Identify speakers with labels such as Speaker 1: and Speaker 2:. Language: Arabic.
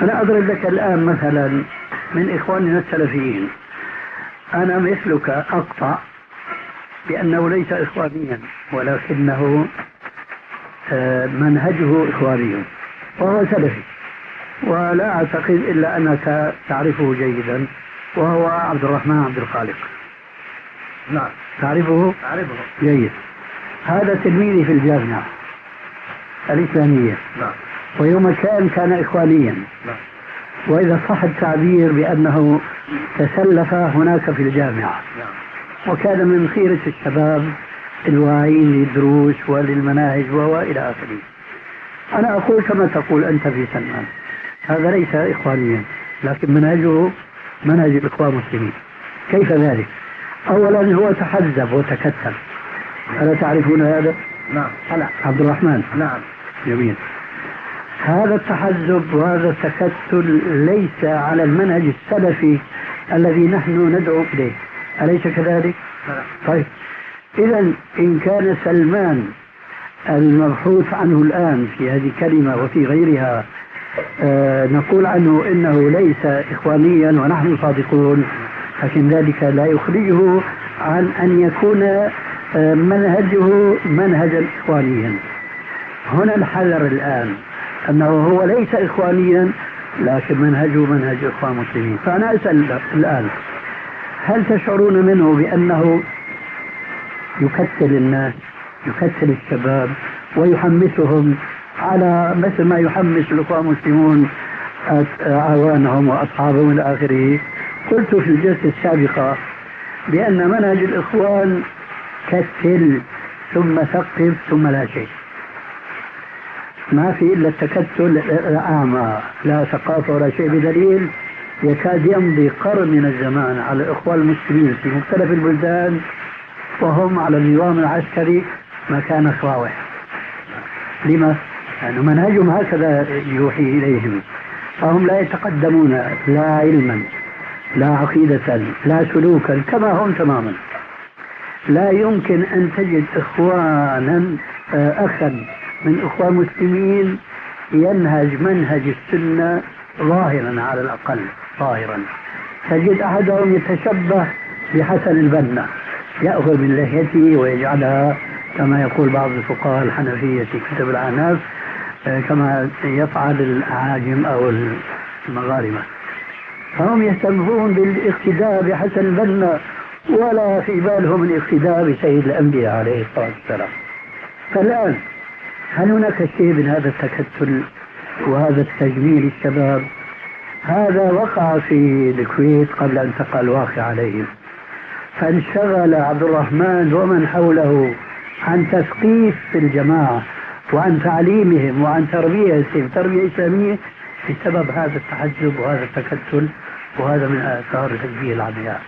Speaker 1: أنا أضرب لك الآن مثلا من إخواننا السلفيين. أنا مثلك أقطع بأنه ليس إخوانيا، ولكنه منهجه إخواني وهو سلفي، ولا أعتقد إلا أنك تعرفه جيدا، وهو عبد الرحمن عبد الخالق.
Speaker 2: نعم
Speaker 1: تعرفه؟
Speaker 2: أعرفه
Speaker 1: جيد. هذا تلميذي في الجامعة الإسلامية.
Speaker 2: نعم.
Speaker 1: ويوم كان إخوانيا.
Speaker 2: نعم.
Speaker 1: وإذا صح التعبير بأنه تسلف هناك في الجامعة.
Speaker 2: نعم.
Speaker 1: وكان من خيرة الشباب الواعين للدروس وللمناهج وإلى آخره. أنا أقول كما تقول أنت في سلمان، هذا ليس إخوانيا، لكن منهجه منهج الإخوان المسلمين. كيف ذلك؟ أولا هو تحزب وتكتل. ألا تعرفون هذا؟
Speaker 2: نعم.
Speaker 1: عبد الرحمن.
Speaker 2: نعم.
Speaker 1: جميل. هذا التحزب وهذا التكتل ليس على المنهج السلفي الذي نحن ندعو إليه، أليس كذلك؟ طيب، إذا إن كان سلمان المبحوث عنه الآن في هذه الكلمة وفي غيرها نقول عنه إنه ليس إخوانيا ونحن صادقون، لكن ذلك لا يخرجه عن أن يكون منهجه منهجا إخوانيا. هنا الحذر الآن أنه هو ليس إخوانيا لكن منهجه منهج إخوان مسلمين. فأنا أسأل الآن، هل تشعرون منه بأنه يكتل الناس، يكتل الشباب ويحمسهم على مثل ما يحمس الإخوان المسلمون أعوانهم وأصحابهم إلى آخره؟ قلت في الجلسة السابقة بأن منهج الإخوان كتل ثم ثقف ثم لا شيء، ما في إلا التكتل الأعمى، لا ثقافة ولا شيء، بدليل يكاد يمضي قرن من الزمان على الإخوان المسلمين في مختلف البلدان وهم على النظام العسكري مكان صاوح. لما؟ لأن منهجهم هكذا يوحي إليهم، فهم لا يتقدمون لا علما لا عقيدة لا سلوكا، كما هم تماما. لا يمكن أن تجد إخوانا أخا من إخوان مسلمين ينهج منهج السنة ظاهرا، على الأقل ظاهرا. تجد أحدهم يتشبه بحسن البنا، يأخذ من لحيته ويجعلها كما يقول بعض الفقهاء الحنفية في كتب العناف كما يفعل الأعاجم أو المغاربة، فهم يهتمون بالاقتداء بحسن البنا ولا في بالهم الاقتداء بسيد الأنبياء عليه الصلاة والسلام. فالآن هل هناك شيء من هذا التكتل وهذا التجميل الشباب؟ هذا وقع في الكويت قبل أن تقع الواقع عليهم، فانشغل عبد الرحمن ومن حوله عن تثقيف في الجماعة وعن تعليمهم وعن تربيتهم تربية إسلامية بسبب هذا التحزب وهذا التكتل، وهذا من آثار هذه العمياء.